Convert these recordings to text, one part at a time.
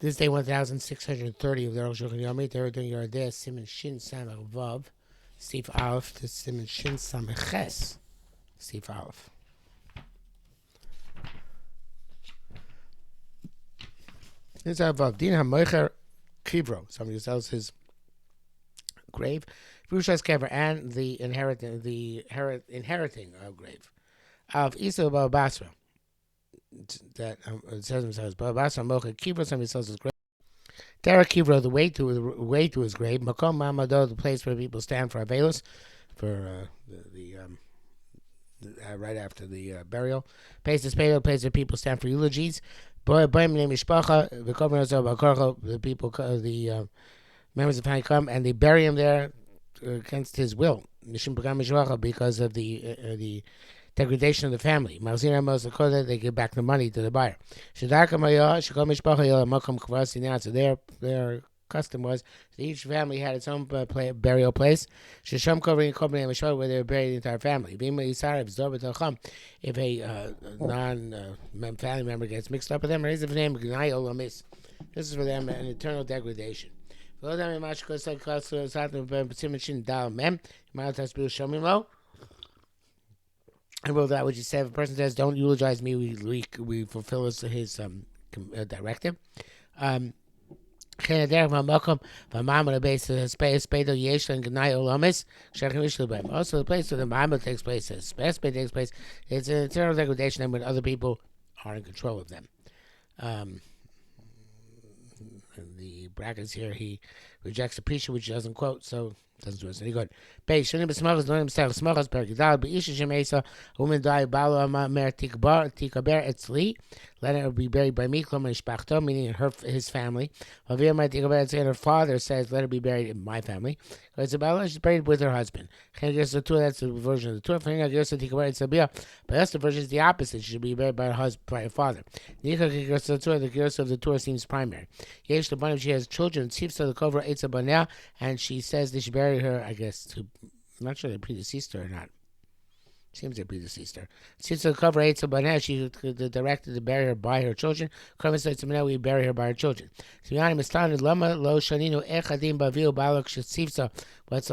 This day 1630 of the Arukh HaShulchan Yomi. They were doing your idea, Siman Shin Samach Vav, Steve Aleph to Siman Shin Samach Ches, Steve Aleph. This is Vav. Din HaMoicher Kivro. Somebody who sells his grave. Rushas Kever and the inheriting grave. Of Isa Baba Basra. That it says themselves Baba Basra Mocha Kivro. Somebody sells his grave. Derek Kivro, the way to his grave. Makom Mamado, the place where people stand for Avelus, for right after the burial. Place the spade, place where people stand for eulogies. The people, the members of the family come and they bury him there against his will, because of the degradation of the family. They give back the money to the buyer. So their custom was that each family had its own burial place. Where they were buried the entire family. If a non-family member gets mixed up with them, this is for them an eternal degradation. And well, that what you said. If a person says, "Don't eulogize me," we fulfill his directive. Also, the place where the Muhammad takes place, the spade takes place, it's an eternal degradation, and when other people are in control of them. The brackets here, he rejects the Pisha, which he doesn't quote, so doesn't do us any good. Beis Shani b'smachas donim b'stach smachas perikidal b'isha shemesa woman die balo mer tikaber etzli. Let her be buried by me, klom mishpachto, meaning his family. Avir mer tikaber etzli, and her father says, let her be buried in my family. Because she's buried with her husband. That's the version of the Torah. But that's the version is the opposite. She should be buried by her husband, by her father. The gersa of the Torah seems primary. She has children, and she says they should bury her, I guess, I'm not sure they predeceased her or not. Seems they predeceased her. Since the cover she directed to bury her by her children. We bury her by her children. What's the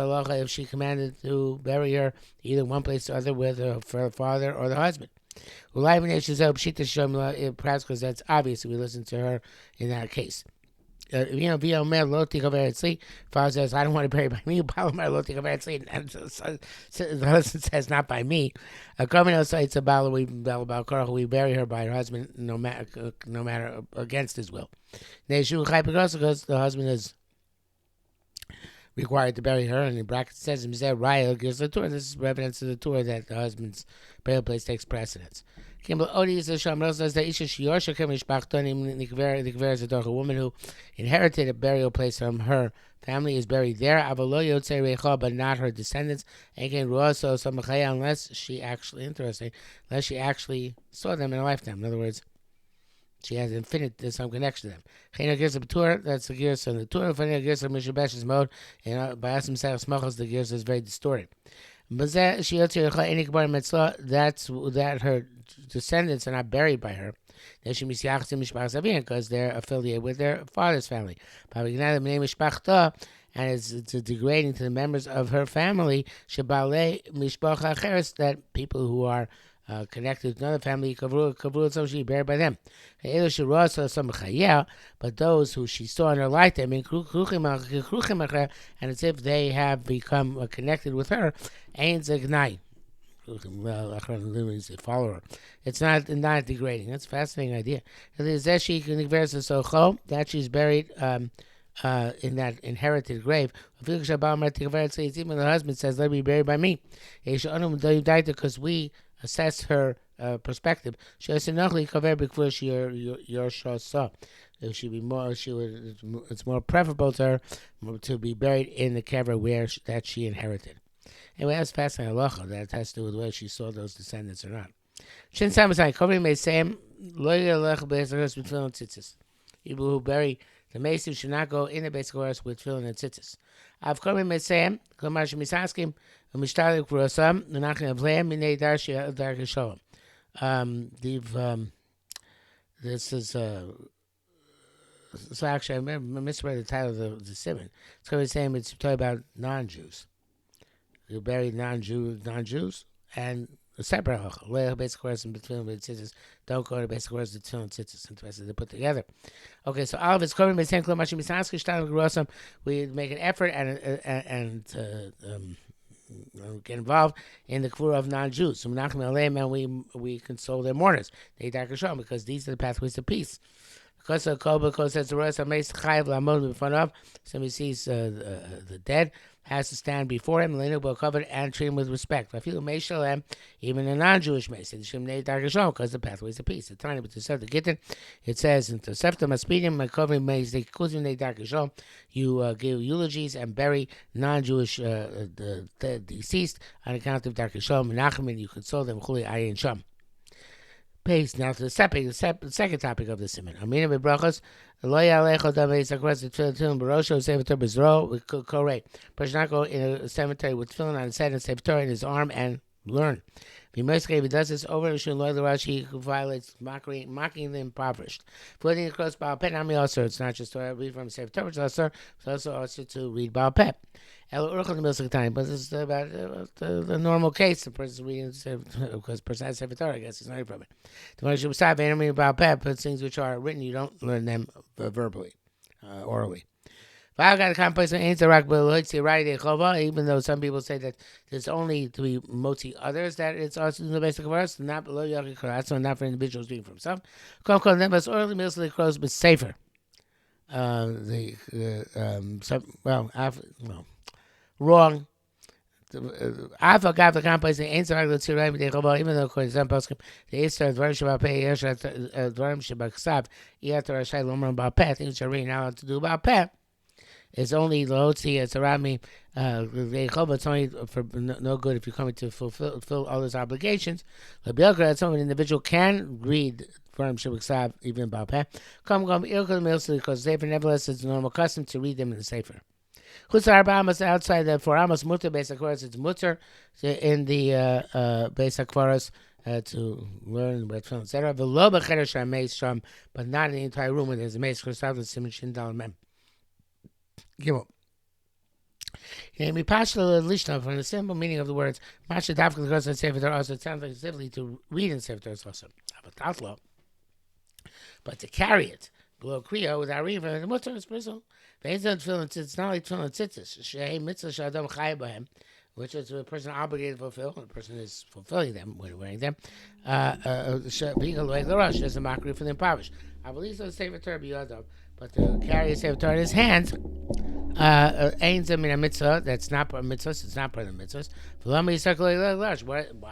halacha if she commanded to bury her either one place or other with her father or the husband? Perhaps because that's obvious. We listen to her in that case. Father says, I don't want to bury by me. And the husband says, not by me. We bury her by her husband, no matter against his will. Because the husband is required to bury her, and in brackets it says, this is evidence of the Torah that the husband's burial place takes precedence. A woman who inherited a burial place from her family is buried there, but not her descendants, unless she actually saw them in a lifetime. In other words, she has some connection to them. That's the gears on the Torah. Mode, and by Asim Sarah Smachos, the gears is very distorted. That's that her descendants are not buried by her. Because they're affiliated with their father's family. And it's degrading to the members of her family that people who are connected with another family, she buried by them. But those who she saw in her lifetime, and it's if they have become connected with her, follower. It's not degrading. That's a fascinating idea. That she's buried in that inherited grave. Even the husband says, let me be buried by me. Because we assess her perspective. It's more preferable to her to be buried in the kever that she inherited. Anyway, that's fascinating halacha. That has to do with whether she saw those descendants or not. People who bury the Mesim should not go in the Beis Koros with tefillin and tzitzis. I've come in Mesem, Kamar Shemisaskim, Mishtalik Rosam, Nanachin Avleim, Minei Dark Shalom. This is So actually, I misread the title of the simon. It's going to be saying it's talking about non-Jews. You bury non-Jews, and a separate halacha. Basic words in between the tzitzis. Don't go to basic words the tefillin tzitzis. Interested they put together. Okay, so all of it's covering by saying we make an effort and get involved in the kfura of non-Jews. So and we console their mourners. They because these are the pathways to peace. Because says the rest of somebody sees the dead, has to stand before him, covered, and treat him with respect. I feel even a non-Jewish mace, because the pathways of peace. The tiny but the Gittin, it says in Tosefta Maspidim, my covering mace, you give eulogies and bury non-Jewish the deceased on account of Darkishom, Menachem, and you console them, Chuli Ayin Sham. Pace now to the second topic of the simon. Amina bebrachos lo yalecho daveis across the tefillin barosho sevator bezro with korei. Person not go in a cemetery with tefillin on his head and sevator in his arm and learn. If he does this over, he violates mocking the impoverished. Floating across Baal Peh, also, it's not just to read from sevator, it's also to read Baal Peh. But this is about the normal case. The person reading, because the person has Sefer I guess he's not from it. The one should stop enemy about pep, but things which are written, you don't learn them verbally, orally. Even though some people say that there's only to be moti others that it's also in the basic verse, not below not for individuals reading for himself. Orally, mostly crows, but safer. Wrong. I forgot the complex and answer even though according to some poskim, the Easter Dvarim Shabbat Peh, Dvarim Shabbat Ksav, Yat Rashai Lomar Baal Peh, things which are really not allowed to do about Peh. It's only Lotzi, it's around me, it's only for no good if you're coming to fulfill all those obligations. It's only an individual can read Dvarim Shabbat Ksav, even Baal Peh. Because Sefer, nevertheless, it's a normal custom to read them in the Sefer. Outside the 4 Amos mutter basic chorus, it's mutter in the basic chorus to learn what film, etc. But not in the entire room when there's a mace. Mem. Gimel. From the simple meaning of the words, also it sounds like simply to read in Sefer also. But to carry it below Kriya without reading from the mutter is personal. It's not like tefillin tzitzis, which is a person obligated to fulfill, and the person is fulfilling them when wearing them. Being a loy l'rosh is a mockery for the impoverished. I believe so. Sefer Torah b'yadav, but to carry a Sefer Torah in his hands, ain't a mitzvah. That's not part of mitzvahs. It's not part of the mitzvahs. Why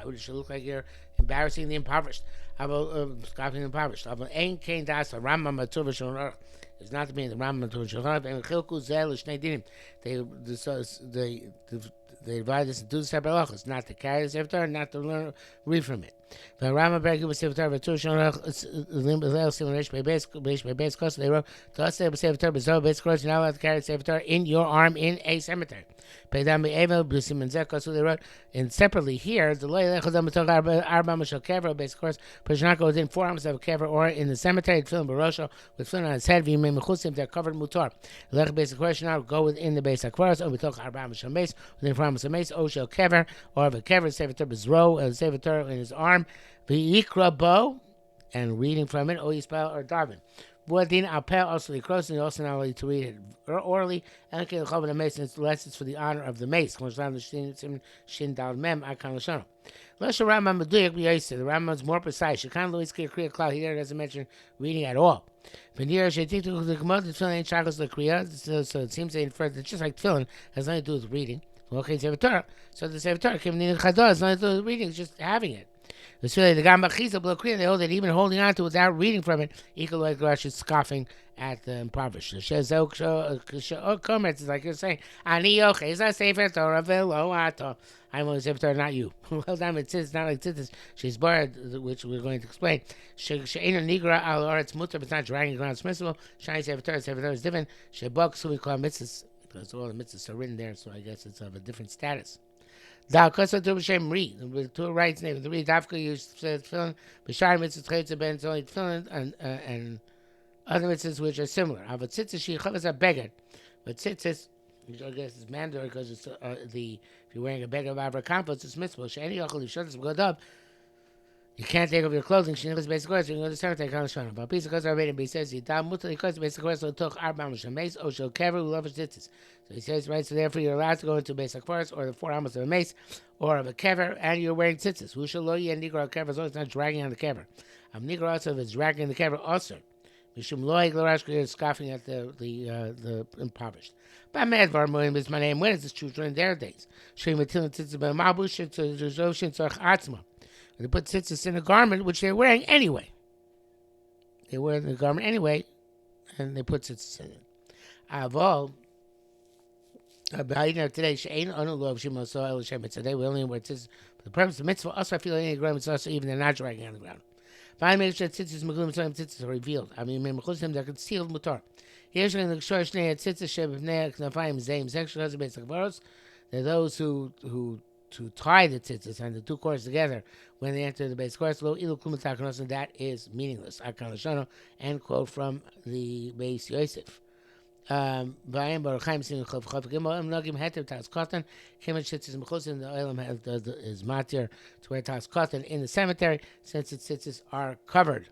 would it look like you're embarrassing the impoverished? Scoffing the impoverished. Ain't kain das a Rambam matur v'shon. It's not to be in the Rambam to Shulchan and Chilku Zel Shnei Dinim. They divide this into 2 separate halachos, not to carry the Sefer Torah, not to read from it. The Rambam Bergi was Sefer Torah v'Tur Shon Sim Reish Beis Kos. They wrote to us Sefer Torah b'Zoh Beis Kos. You're not allowed to carry the Sefer Torah in your arm in a cemetery. Peidam be'Evel b'Simen Zeh. So they wrote, and separately here the Lo Yelech Adam B'Tog Arba Mashal Kever Beis Kos. Person not go within 4 arms of a kever or in the cemetery. Tefillin barosho with tefillin on his head. V'Yimei Mechusim, they're covered mutar. Lech Beis Kos now go within the Beis Kos or B'Tog Arba Mashal Meis within 4 arms of Meis. O Shel Kever or of a kever Sefer Torah b'Zro Sefer Torah in his arm. V'yikra bo, and reading from it, o yispel or daven. V'adin apel also the cross, and also not only to read it orally, and okay, the chav of mace, unless it's for the honor of the mace. Shin dal mem akan l'shono. L'sha Rambam meduyek b'yaisa. The Rambam is more precise. Shekan Louis Kriya Klal. He there doesn't mention reading at all. V'nir she'tiktu the gemara tefillin ain't shakos l'kriya. So it seems they infer that just like tefillin has nothing to do with reading. Okay, Sefer Torah. So the Sefer Torah came in Chador. It's nothing to do with reading. It's just having it. It's really the Gamba Chizah below Kriya. They hold that even holding on to it without reading from it, equal like Rashi is scoffing at the impoverished. It's like you're saying, Ani yocheza Sefer Torah velo ato. I'm only Sefer Torah, not you. Well done. It's not like tzitzis. She's bored, which we're going to explain. She'ena nigra al oretz mutar, but it's not dragging around. It's permissible. Shiny Sefer Torah is different. Shebok, so we call mitzvahs, because all the mitzvahs are written there, so I guess it's of a different status. Da kosa tu b'shem ri. With 2 rights name. The ri dafka you said tefillin. B'shar mitzvah tchayitza ben. It's only tefillin and Other mitzvahs which are similar. But tzitzis shechavas are beggar. But tzitzis, which I guess is mandatory because it's if you're wearing a beggar of avra conflict, it's mitzvah. She'eni yochel yishodas b'godov. You can't take off your clothing. Shenichas basic course. You can go to cemetery. Kind of shana. But piece of course, Rabbi Rabbi says yidam mutar because basic course so took arba mace or shel kever who loves tzitzis. So he says right. So therefore, you're allowed to go into basic course or the 4 amos of a mace or of a kever, and you're wearing tzitzis. Who shall lo yen nigro kever as long as it's not dragging on the kever. Nigro also if it's dragging the kever also. Mishum loig l'rashka is scoffing at the impoverished. But medvar moim is my name. When is this true? During their days. Showing matilin tzitzis b'mabush to the zoshin tzarch atzma. They put tzitzis in a garment which they're wearing anyway. They wear the garment anyway, and they put tzitzis in it. Avol, today, she'ein anu lo of shimo so el shem today we only wear tzitzis for the purpose of mitzvah. Also, I feel any garments also even they're not dragging on the ground. Finally, make sure tzitzis magluim tzitzis are revealed. I mean, mechusim they're concealed mutar. Here's when the shor shnei tzitzis shebnei knafayim zeim sexual husband basic varos. They're those who tie the tzitzis and the two cords together when they enter the base course. Lo ilu kumatakonos, and that is meaningless. Akal Shano, end quote from the base Yosef. Vayim Baruchaim Sin Chav Chav Gimel Nagim Heter Tas Cotton Kemet Tzitzis Mechusin. The oilam is matir to wear Tas Cotton in the cemetery since its tzitzis are covered.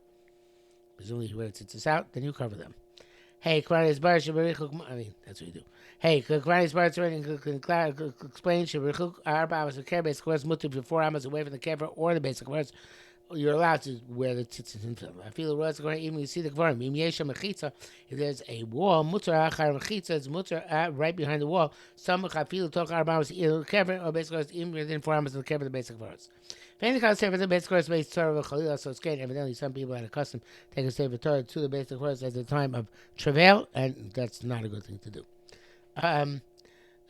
Presumably, you wear tzitzis out, then you cover them. Hey, Kvaris Bar Shabarichuk. I mean, that's what you do. Hey, Kvaris Bar explain Shabarichuk Arba Amas of Kever basic words mutter before Amas away from the Kever or the basic words. You're allowed to wear the tzitzis in film. I feel the words going even you see the Kvarim. If there's a wall, mutter achar mechitza, it's mutter right behind the wall. Some I feel talk Arba Amas Kever or basic words even within 4 Amas of the Kever the basic words. If any kind of sefer the basic words based Torah v'chalila, so it's great. Evidently, some people had a custom to take a sefer Torah to the basic words at the time of travail, and that's not a good thing to do. V'chagam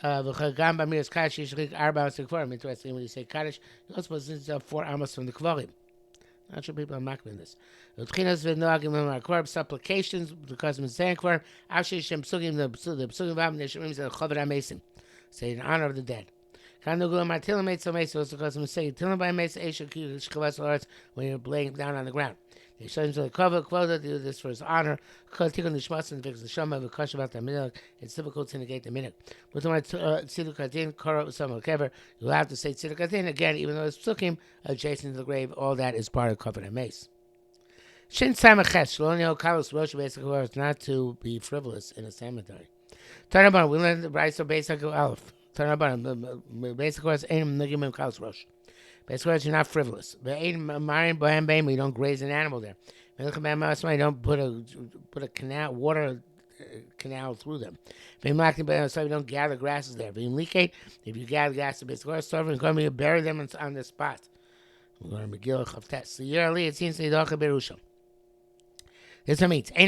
b'amiras kaddish yishrik arba amos kvarim. Interesting when you say kaddish, you're not supposed to send 4 amos from the kvarim. Not sure people are makbin this. L'tchinas v'noagim l'markvar supplications because of saying kvarim. After Shem psugim the psugim v'am neshemim the chaver amesim. Say in honor of the dead. When you're laying down on the ground. They show him to the cover, quota, do this for his honor. It's difficult to negate the minute. But when you'll have to say tziduk again, even though it's psukim adjacent to the grave, all that is part of covered and mace. Shin Samaches, Shalonio Kalos Rosh basically is not to be frivolous in a cemetery. Turn about, we learn the Bryce basic Aleph. Turn about, basic words, Aim Nugim Kalos Rosh. Basic words, you're not frivolous. We don't graze an animal there. You don't put a canal, water canal through them. We don't gather grasses there. If you gather grasses, basic words, you bury them on the spot. We're going to Megillah Chavtes. So yearly, it seems to be Berusha. This one means that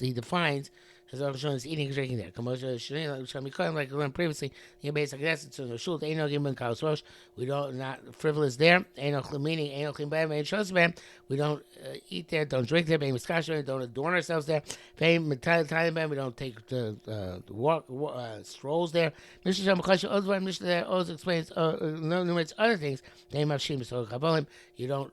he defines as Arukh HaShulchan is eating and drinking there. Like we learned previously, we don't not frivolous there. We don't eat there, don't drink there, don't adorn ourselves there. We don't take the strolls there. Mishnah also explains numerous other things. You don't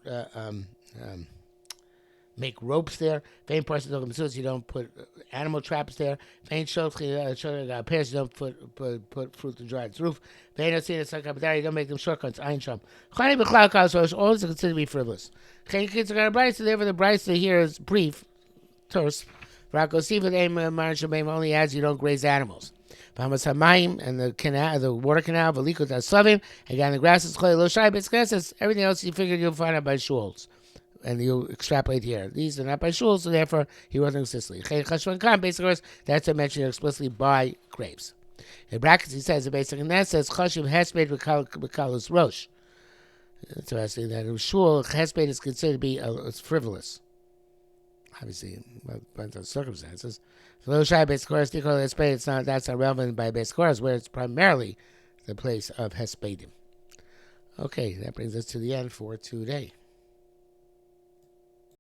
make ropes there. You don't put animal traps there. You don't put fruit to dry its roof. You don't make them shortcuts. All this is considered to be frivolous. So therefore the Brisa here is brief, terse. Only adds you don't graze animals. And the canal, the water canal, again the grass is everything else you figured you'll find out by shuls. And you extrapolate here. These are not by shuls, so therefore he wasn't in Sicily. Basically, that's mentioned explicitly by graves. In brackets, he says the basic, and that says Chashiv Hesped B'Kalus Rosh. It's interesting that in shul Hesped is considered to be frivolous. Obviously, depends on circumstances. So those shy basic chorus, it's not. That's not relevant by basic chorus, where it's primarily the place of Hespedim. Okay, that brings us to the end for today.